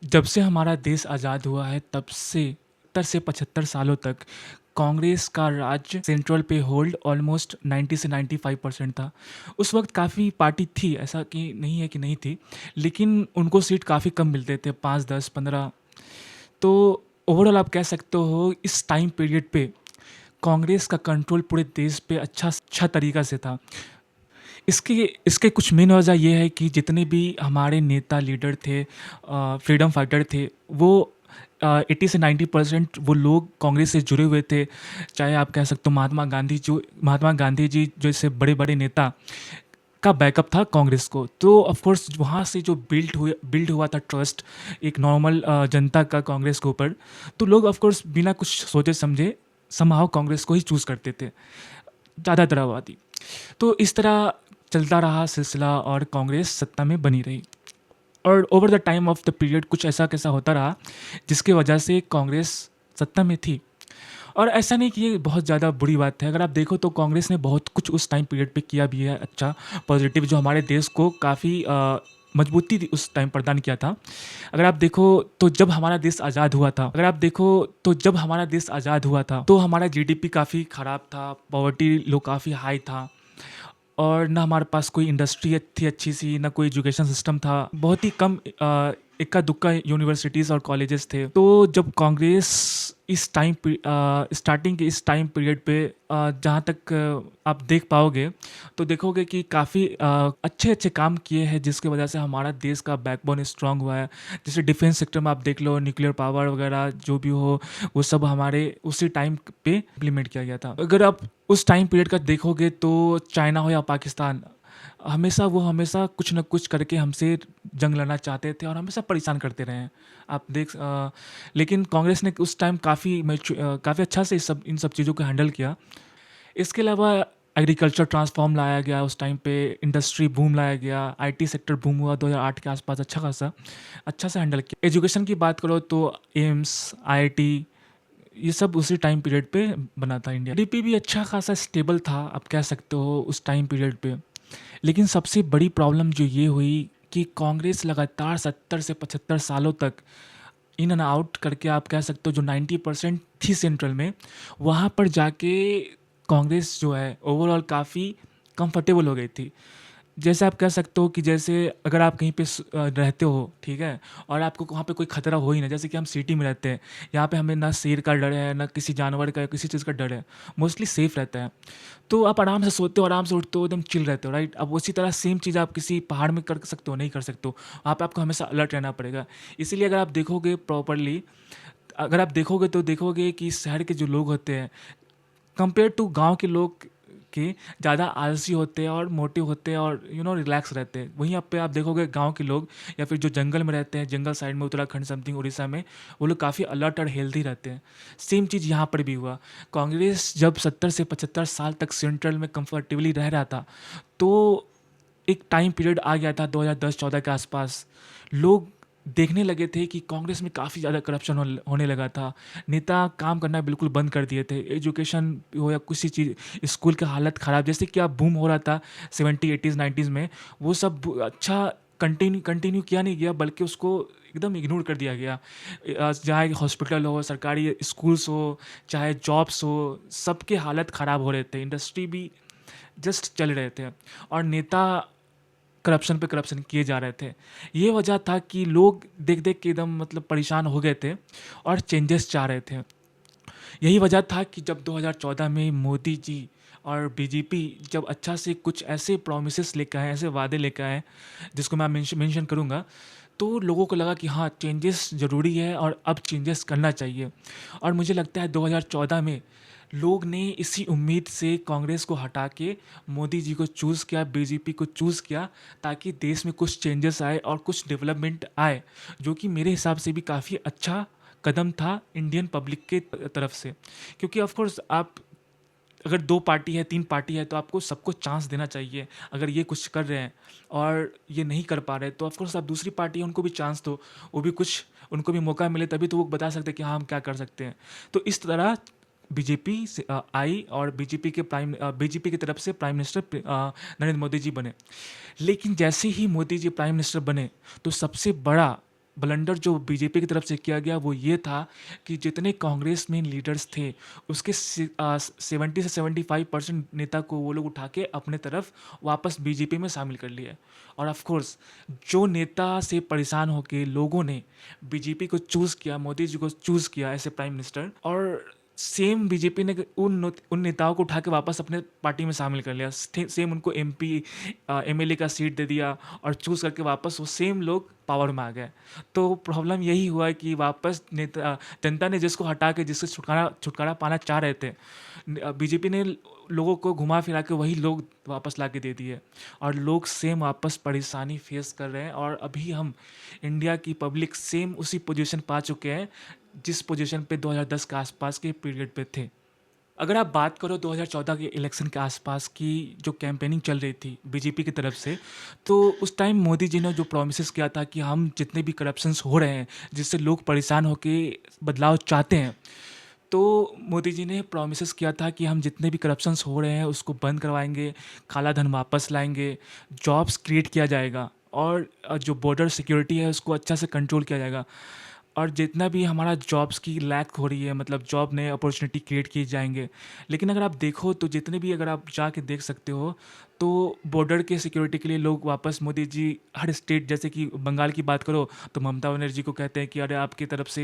जब से हमारा देश आज़ाद हुआ है तब से 70 से 75 सालों तक कांग्रेस का राज सेंट्रल पे होल्ड ऑलमोस्ट 90 से 95% था। उस वक्त काफ़ी पार्टी थी, ऐसा कि नहीं है कि नहीं थी, लेकिन उनको सीट काफ़ी कम मिलते थे, 5 10 15। तो ओवरऑल आप कह सकते हो इस टाइम पीरियड पे कांग्रेस का कंट्रोल पूरे देश पे अच्छा अच्छा तरीका से था। इसके इसके कुछ मेन वजह ये है कि जितने भी हमारे नेता लीडर थे, फ्रीडम फाइटर थे, वो 80 से 90% वो लोग कांग्रेस से जुड़े हुए थे। चाहे आप कह सकते हो महात्मा गांधी जी जैसे बड़े बड़े नेता का बैकअप था कांग्रेस को। तो ऑफ कोर्स वहाँ से जो बिल्ड हुआ था ट्रस्ट एक नॉर्मल जनता का कांग्रेस के ऊपर, तो लोग ऑफ कोर्स बिना कुछ सोचे समझे समहाउ कांग्रेस को ही चूज़ करते थे, ज़्यादातर आबादी। तो इस तरह चलता रहा सिलसिला और कांग्रेस सत्ता में बनी रही। और over the time of the period कुछ ऐसा कैसा होता रहा जिसकी वजह से कांग्रेस सत्ता में थी। और ऐसा नहीं कि ये बहुत ज़्यादा बुरी बात है, अगर आप देखो तो कांग्रेस ने बहुत कुछ उस टाइम पीरियड पे किया भी है, अच्छा पॉजिटिव, जो हमारे देश को काफ़ी मजबूती उस टाइम प्रदान किया था। अगर आप देखो तो जब हमारा देश आज़ाद हुआ था अगर आप देखो तो जब हमारा देश आज़ाद हुआ था तो हमारा जीडीपी काफ़ी ख़राब था, पॉवर्टी लो काफ़ी हाई था, और ना हमारे पास कोई इंडस्ट्री थी अच्छी सी, ना कोई एजुकेशन सिस्टम था, बहुत ही कम इक्का दुक्का यूनिवर्सिटीज़ और कॉलेजेस थे। तो जब कांग्रेस इस टाइम स्टार्टिंग के इस टाइम पीरियड पे जहाँ तक आप देख पाओगे तो देखोगे कि काफ़ी अच्छे अच्छे काम किए हैं जिसकी वजह से हमारा देश का बैकबोन स्ट्रांग हुआ है। जैसे डिफेंस सेक्टर में आप देख लो, न्यूक्लियर पावर वगैरह जो भी हो, वो सब हमारे उसी टाइम पे इम्प्लीमेंट किया गया था। अगर आप उस टाइम पीरियड का देखोगे तो चाइना हो या पाकिस्तान, हमेशा कुछ न कुछ करके हमसे जंग लड़ना चाहते थे और हमेशा परेशान करते रहे हैं। आप लेकिन कांग्रेस ने उस टाइम काफ़ी अच्छा से इन सब चीज़ों को हैंडल किया। इसके अलावा एग्रीकल्चर ट्रांसफॉर्म लाया गया, उस टाइम पे इंडस्ट्री बूम लाया गया, आईटी सेक्टर बूम हुआ 2008 के आसपास, अच्छा से हैंडल किया। एजुकेशन की बात करो तो एम्स, आईआईटी, ये सब उसी टाइम पीरियड पे बना था। इंडिया जीडीपी भी अच्छा खासा स्टेबल था, आप कह सकते हो उस टाइम पीरियड पे। लेकिन सबसे बड़ी प्रॉब्लम जो ये हुई कि कांग्रेस लगातार 70 से 75 सालों तक इन एंड आउट करके, आप कह सकते हो जो 90% थी सेंट्रल में, वहाँ पर जाके कांग्रेस जो है ओवरऑल काफ़ी कंफर्टेबल हो गई थी। जैसे आप कह सकते हो कि जैसे अगर आप कहीं पे रहते हो, ठीक है, और आपको वहाँ पे कोई खतरा हो ही ना, जैसे कि हम सिटी में रहते हैं, यहाँ पे हमें ना शेर का डर है, ना किसी जानवर का, किसी चीज़ का डर है, मोस्टली सेफ रहता है। तो आप आराम से सोते हो, आराम से उठते हो, एकदम चिल रहते हो, राइट। अब उसी तरह सेम चीज़ आप किसी पहाड़ में कर सकते हो, नहीं कर सकते हो। वहाँ पे आपको हमेशा अलर्ट रहना पड़ेगा। इसीलिए अगर आप देखोगे तो देखोगे कि शहर के जो लोग होते हैं कंपेयर टू गांव के लोग के ज़्यादा आलसी होते हैं और मोटे होते हैं और रिलैक्स रहते हैं। वहीं आप देखोगे गांव के लोग या फिर जो जंगल में रहते हैं, जंगल साइड में, उत्तराखंड समथिंग उड़ीसा में, वो लोग काफ़ी अलर्ट और हेल्दी रहते हैं। सेम चीज़ यहाँ पर भी हुआ। कांग्रेस जब 70 से 75 साल तक सेंट्रल में कंफर्टेबली रह रहा था, तो एक टाइम पीरियड आ गया था 2010-14 के आसपास, लोग देखने लगे थे कि कांग्रेस में काफ़ी ज़्यादा करप्शन होने लगा था। नेता काम करना बिल्कुल बंद कर दिए थे। एजुकेशन हो या किसी चीज़, स्कूल की हालत ख़राब, जैसे कि अब बूम हो रहा था 70 80s 90s में, वो सब अच्छा कंटिन्यू किया नहीं गया, बल्कि उसको एकदम इग्नोर कर दिया गया। चाहे हॉस्पिटल हो, सरकारी स्कूल्स हो, चाहे जॉब्स हो, सबके हालत ख़राब हो रहे थे, इंडस्ट्री भी जस्ट चल रहे थे, और नेता करप्शन पे करप्शन किए जा रहे थे। ये वजह था कि लोग देख देख के एकदम मतलब परेशान हो गए थे और चेंजेस चाह रहे थे। यही वजह था कि जब 2014 में मोदी जी और बीजेपी जब अच्छा से कुछ ऐसे प्रोमिसेस लेकर आए, ऐसे वादे लेकर आए, जिसको मैं मेंशन करूँगा, तो लोगों को लगा कि हाँ, चेंजेस ज़रूरी है और अब चेंजेस करना चाहिए। और मुझे लगता है 2014 में लोग ने इसी उम्मीद से कांग्रेस को हटा के मोदी जी को चूज़ किया, बीजेपी को चूज़ किया, ताकि देश में कुछ चेंजेस आए और कुछ डेवलपमेंट आए, जो कि मेरे हिसाब से भी काफ़ी अच्छा कदम था इंडियन पब्लिक के तरफ से। क्योंकि ऑफ कोर्स आप अगर 2 पार्टी है, 3 पार्टी है, तो आपको सबको चांस देना चाहिए। अगर ये कुछ कर रहे हैं और ये नहीं कर पा रहे, तो ऑफ कोर्स आप दूसरी पार्टी है उनको भी चांस दो, वो भी कुछ, उनको भी मौका मिले, तभी तो वो बता सकते हैं कि हाँ, हम क्या कर सकते हैं। तो इस तरह बीजेपी से आई और बीजेपी की तरफ से प्राइम मिनिस्टर नरेंद्र मोदी जी बने। लेकिन जैसे ही मोदी जी प्राइम मिनिस्टर बने, तो सबसे बड़ा ब्लंडर जो बीजेपी की तरफ से किया गया वो ये था कि जितने कांग्रेस में लीडर्स थे उसके 70 से 75% नेता को वो लोग उठा के अपने तरफ वापस बीजेपी में शामिल कर लिया। और ऑफ कोर्स जो नेता से परेशान होके लोगों ने बीजेपी को चूज़ किया, मोदी जी को चूज़ किया एज ए प्राइम मिनिस्टर, और सेम बीजेपी ने उन नेताओं को उठा के वापस अपने पार्टी में शामिल कर लिया। सेम उनको एमपी एमएलए का सीट दे दिया और चूज़ करके वापस वो सेम लोग पावर में आ गए। तो प्रॉब्लम यही हुआ कि वापस नेता जनता ने जिसको हटा के जिससे छुटकारा पाना चाह रहे थे, बीजेपी ने लोगों को घुमा फिरा के वही लोग वापस ला के दे दिए और लोग सेम वापस परेशानी फेस कर रहे हैं। और अभी हम इंडिया की पब्लिक सेम उसी पोजीशन पा चुके हैं जिस पोजीशन पे 2010 के आसपास के पीरियड पे थे। अगर आप बात करो 2014 के इलेक्शन के आसपास की जो कैंपेनिंग चल रही थी बीजेपी की तरफ से, तो उस टाइम मोदी जी ने जो प्रोमिस किया था कि हम जितने भी करप्शंस हो रहे हैं जिससे लोग परेशान होकर बदलाव चाहते हैं, तो मोदी जी ने प्रोमिस किया था कि हम जितने भी करप्शंस हो रहे हैं उसको बंद करवाएंगे, काला धन वापस लाएंगे, जॉब्स क्रिएट किया जाएगा और जो बॉर्डर सिक्योरिटी है उसको अच्छा से कंट्रोल किया जाएगा। और जितना भी हमारा जॉब्स की लैक हो रही है, मतलब जॉब नए अपॉर्चुनिटी क्रिएट किए जाएंगे। लेकिन अगर आप देखो तो जितने भी, अगर आप जाके देख सकते हो तो बॉर्डर के सिक्योरिटी के लिए लोग वापस मोदी जी हर स्टेट, जैसे कि बंगाल की बात करो तो ममता बनर्जी को कहते हैं कि अरे आपकी तरफ से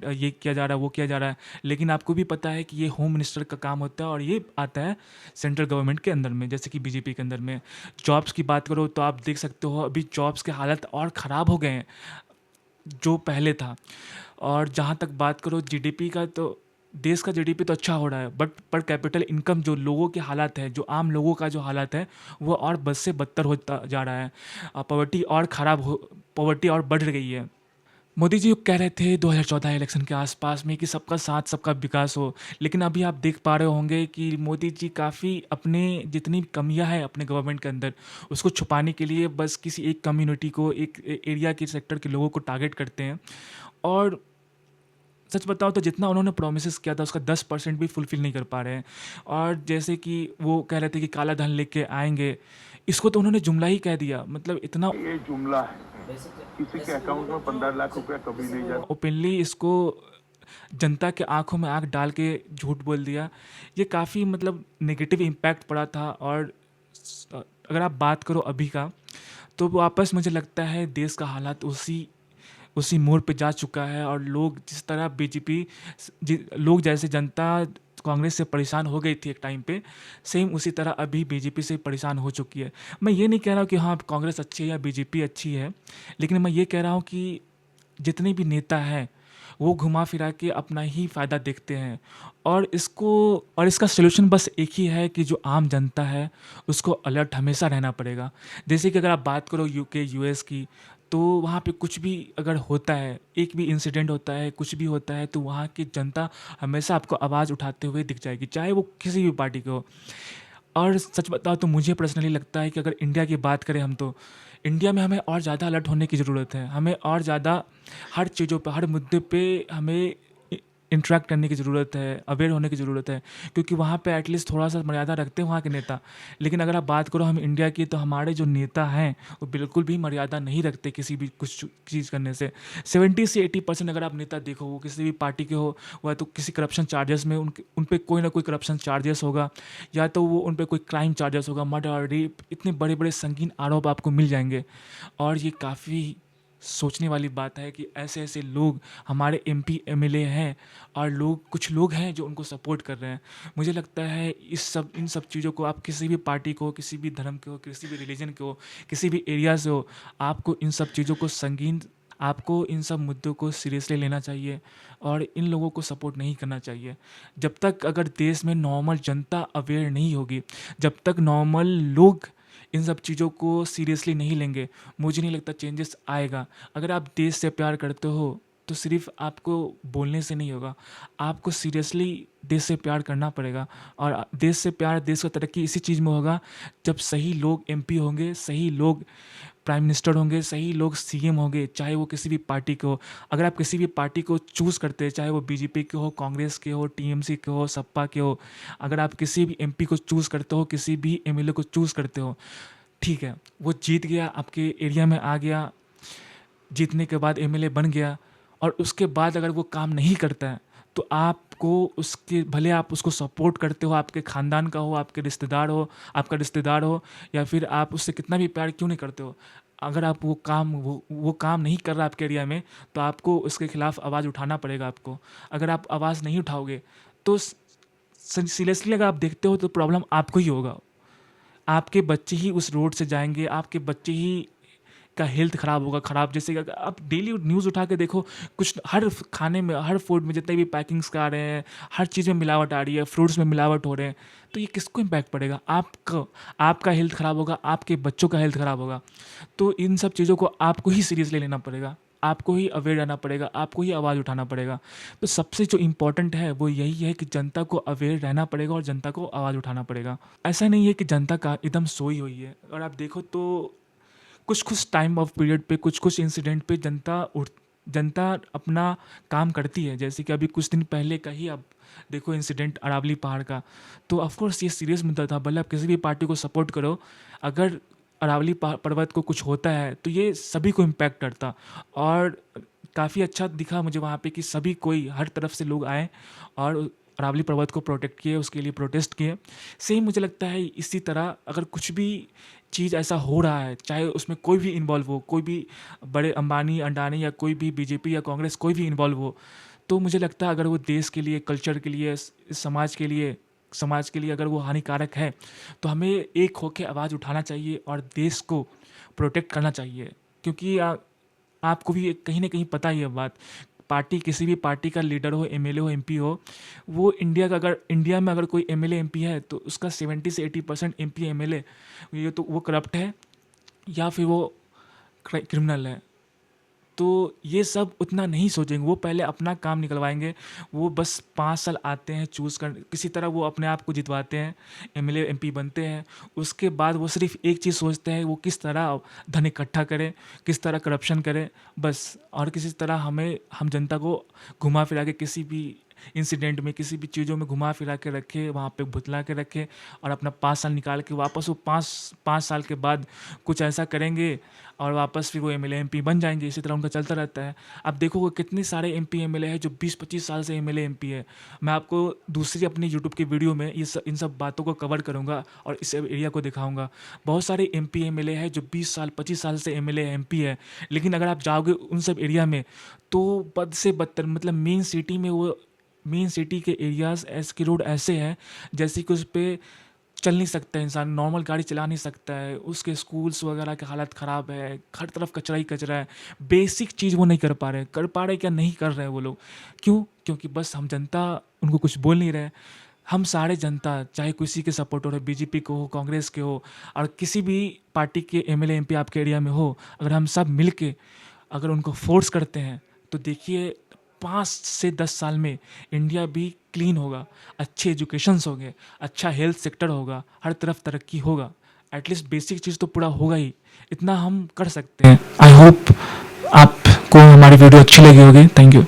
ये किया जा रहा है, वो किया जा रहा है। लेकिन आपको भी पता है कि ये होम मिनिस्टर का काम होता है और ये आता है सेंट्रल गवर्नमेंट के अंदर में, जैसे कि बीजेपी के अंदर में। जॉब्स की बात करो तो आप देख सकते हो अभी जॉब्स के हालत और ख़राब हो गए हैं जो पहले था। और जहाँ तक बात करो जीडीपी का, तो देश का जीडीपी तो अच्छा हो रहा है, बट पर कैपिटल इनकम जो लोगों के हालात है, जो आम लोगों का जो हालात है, वो और बद से बदतर होता जा रहा है। पॉवर्टी और बढ़ गई है। मोदी जी कह रहे थे 2014 इलेक्शन के आसपास में कि सबका साथ सबका विकास हो, लेकिन अभी आप देख पा रहे होंगे कि मोदी जी काफ़ी अपने जितनी कमियां हैं अपने गवर्नमेंट के अंदर उसको छुपाने के लिए बस किसी एक कम्युनिटी को, एक एरिया के सेक्टर के लोगों को टारगेट करते हैं। और सच बताओ तो जितना उन्होंने प्रोमिस किया था उसका 10% भी फुलफिल नहीं कर पा रहे हैं। और जैसे कि वो कह रहे थे कि काला धन लेके आएंगे, इसको तो उन्होंने जुमला ही कह दिया। मतलब इतना ये जुमला है, किसी के अकाउंट में 15 लाख रुपया कभी नहीं जाता। ओपनली इसको जनता के आंखों में आंख डाल के झूठ बोल दिया। ये काफ़ी मतलब नेगेटिव इम्पैक्ट पड़ा था। और अगर आप बात करो अभी का, तो वापस मुझे लगता है देश का हालात उसी उसी मोड़ पे जा चुका है। और लोग जिस तरह बीजेपी, लोग जैसे जनता कांग्रेस से परेशान हो गई थी एक टाइम पे, सेम उसी तरह अभी बीजेपी से परेशान हो चुकी है। मैं ये नहीं कह रहा हूँ कि हाँ कांग्रेस अच्छी है या बीजेपी अच्छी है, लेकिन मैं ये कह रहा हूँ कि जितने भी नेता हैं वो घुमा फिरा के अपना ही फ़ायदा देखते हैं। और इसका सलूशन बस एक ही है कि जो आम जनता है उसको अलर्ट हमेशा रहना पड़ेगा। जैसे कि अगर आप बात करो यूके यूएस की, तो वहाँ पे कुछ भी अगर होता है, एक भी इंसिडेंट होता है, कुछ भी होता है, तो वहाँ की जनता हमेशा आपको आवाज़ उठाते हुए दिख जाएगी, चाहे वो किसी भी पार्टी की हो। और सच बताओ तो मुझे पर्सनली लगता है कि अगर इंडिया की बात करें हम, तो इंडिया में हमें और ज़्यादा अलर्ट होने की ज़रूरत है। हमें और ज़्यादा हर चीज़ों पे, हर मुद्दे पे हमें इंटरेक्ट करने की ज़रूरत है, अवेयर होने की ज़रूरत है, क्योंकि वहाँ पे एटलीस्ट थोड़ा सा मर्यादा रखते हैं वहाँ के नेता। लेकिन अगर आप बात करो हम इंडिया की, तो हमारे जो नेता हैं वो बिल्कुल भी मर्यादा नहीं रखते किसी भी कुछ चीज़ करने से। 70 से 80% अगर आप नेता देखो, वो किसी भी पार्टी के हो, वह तो किसी करप्शन चार्जेस में उन पर कोई ना कोई करप्शन चार्जेस होगा, या तो वो उन पर कोई क्राइम चार्जेस होगा, मर्डर, रेप, इतने बड़े बड़े संगीन आरोप आपको मिल जाएंगे। और ये काफ़ी सोचने वाली बात है कि ऐसे ऐसे लोग हमारे एमपी एमएलए हैं, और कुछ लोग हैं जो उनको सपोर्ट कर रहे हैं। मुझे लगता है इन सब चीज़ों को, आप किसी भी पार्टी को, किसी भी धर्म के हो, किसी भी रिलीजन के हो, किसी भी एरिया से हो, आपको इन सब चीज़ों को आपको इन सब मुद्दों को सीरियसली लेना चाहिए और इन लोगों को सपोर्ट नहीं करना चाहिए। जब तक अगर देश में नॉर्मल जनता अवेयर नहीं होगी, जब तक नॉर्मल लोग इन सब चीज़ों को सीरियसली नहीं लेंगे, मुझे नहीं लगता चेंजेस आएगा। अगर आप देश से प्यार करते हो तो सिर्फ आपको बोलने से नहीं होगा, आपको सीरियसली देश से प्यार करना पड़ेगा। और देश से प्यार, देश का तरक्की इसी चीज़ में होगा जब सही लोग एमपी होंगे, सही लोग प्राइम मिनिस्टर होंगे, सही लोग सीएम होंगे, चाहे वो किसी भी पार्टी के हो। अगर आप किसी भी पार्टी को चूज़ करते हैं, चाहे वो बीजेपी के हो, कांग्रेस के हो, टीएमसी के हो, सपा के हो, अगर आप किसी भी एमपी को चूज़ करते हो, किसी भी एमएलए को चूज़ करते हो, ठीक है, वो जीत गया, आपके एरिया में आ गया, जीतने के बाद एमएलए बन गया और उसके बाद अगर वो काम नहीं करता है तो आपको उसके भले आप उसको सपोर्ट करते हो, आपके ख़ानदान का हो, आपके रिश्तेदार हो, आपका रिश्तेदार हो, या फिर आप उससे कितना भी प्यार क्यों नहीं करते हो, अगर आप वो काम नहीं कर रहा आपके एरिया में तो आपको उसके खिलाफ आवाज़ उठाना पड़ेगा आपको। अगर आप आवाज़ नहीं उठाओगे तो सीरियसली अगर आप देखते हो तो प्रॉब्लम आपको ही होगा। आपके बच्चे ही उस रोड से जाएंगे, आपके बच्चे ही का हेल्थ ख़राब होगा। ख़राब जैसे कि अगर आप डेली न्यूज़ उठा के देखो, कुछ हर खाने में, हर फूड में जितने भी पैकिंग्स का आ रहे हैं, हर चीज़ में मिलावट आ रही है, फ्रूट्स में मिलावट हो रहे हैं, तो ये किसको इम्पैक्ट पड़ेगा? आपको, आपका हेल्थ ख़राब होगा, आपके बच्चों का हेल्थ ख़राब होगा। तो इन सब चीज़ों को आपको ही सीरियसली लेना पड़ेगा, आपको ही अवेयर रहना पड़ेगा, आपको ही आवाज़ उठाना पड़ेगा। तो सबसे जो इम्पोर्टेंट है वो यही है कि जनता को अवेयर रहना पड़ेगा और जनता को आवाज़ उठाना पड़ेगा। ऐसा नहीं है कि जनता का एकदम सोई हुई है। और आप देखो तो कुछ कुछ टाइम ऑफ पीरियड पे, कुछ कुछ इंसिडेंट पे जनता अपना काम करती है। जैसे कि अभी कुछ दिन पहले का ही आप देखो इंसिडेंट अरावली पहाड़ का, तो ऑफकोर्स ये सीरियस मुद्दा था। भले आप किसी भी पार्टी को सपोर्ट करो, अगर अरावली पर्वत को कुछ होता है तो ये सभी को इम्पैक्ट करता। और काफ़ी अच्छा दिखा मुझे वहाँ पे कि सभी कोई, हर तरफ से लोग आए और अरावली पर्वत को प्रोटेक्ट किए, उसके लिए प्रोटेस्ट किए। सेम मुझे लगता है इसी तरह अगर कुछ भी चीज़ ऐसा हो रहा है, चाहे उसमें कोई भी इन्वॉल्व हो, कोई भी बड़े अंबानी अंडानी या कोई भी बीजेपी या कांग्रेस कोई भी इन्वॉल्व हो, तो मुझे लगता है अगर वो देश के लिए, कल्चर के लिए, समाज के लिए अगर वो हानिकारक है तो हमें एक होकर आवाज़ उठाना चाहिए और देश को प्रोटेक्ट करना चाहिए। क्योंकि आपको भी कहीं ना कहीं पता ही है बात, पार्टी, किसी भी पार्टी का लीडर हो, एमएलए हो, एमपी हो, वो इंडिया में अगर कोई एमएलए एमपी है तो उसका 70 से 80% एमपी एमएलए ये तो वो करप्ट है या फिर वो क्रिमिनल है। तो ये सब उतना नहीं सोचेंगे, वो पहले अपना काम निकलवाएंगे। वो बस 5 साल आते हैं, चूज़ कर किसी तरह वो अपने आप को जितवाते हैं, एमएलए एमपी बनते हैं। उसके बाद वो सिर्फ एक चीज़ सोचते हैं, वो किस तरह धन इकट्ठा करें, किस तरह करप्शन करें, बस। और किसी तरह हम जनता को घुमा फिरा के किसी भी इंसिडेंट में, किसी भी चीज़ों में घुमा फिरा के रखे, वहाँ पे भुतला के रखे और अपना 5 साल निकाल के वापस वो 5 साल के बाद कुछ ऐसा करेंगे और वापस फिर वो एमएलए एमपी बन जाएंगे। इसी तरह उनका चलता रहता है। अब देखो कितने सारे एमपी एमएलए हैं जो 20-25 साल से एमएलए एमपी है। मैं आपको दूसरी अपनी यूट्यूब की वीडियो में इन सब बातों को कवर करूँगा और इस एरिया को दिखाऊँगा। बहुत सारे एमपी एमएलए हैं जो 20 साल 25 साल से एमएलए एमपी है, लेकिन अगर आप जाओगे उन सब एरिया में तो बद से बदतर, मतलब मेन सिटी के एरियाज़ ऐसे के रोड ऐसे हैं जैसे कि उस पर चल नहीं सकता है इंसान, नॉर्मल गाड़ी चला नहीं सकता है। उसके स्कूल्स वगैरह की हालत ख़राब है, हर तरफ कचरा ही कचरा है। बेसिक चीज़ वो नहीं कर पा रहे क्या, नहीं कर रहे हैं वो लोग। क्यों? क्योंकि बस हम जनता उनको कुछ बोल नहीं रहे। हम सारे जनता, चाहे किसी के सपोर्टर हो, बीजेपी को हो, कांग्रेस के हो, और किसी भी पार्टी के एमएलए एमपी आपके एरिया में हो, अगर हम सब मिल के अगर उनको फोर्स करते हैं तो देखिए 5 से 10 साल में इंडिया भी क्लीन होगा, अच्छे एजुकेशंस होंगे, अच्छा हेल्थ सेक्टर होगा, हर तरफ तरक्की होगा। एटलीस्ट बेसिक चीज़ तो पूरा होगा ही, इतना हम कर सकते हैं। आई होप आपको हमारी वीडियो अच्छी लगी होगी। Thank you.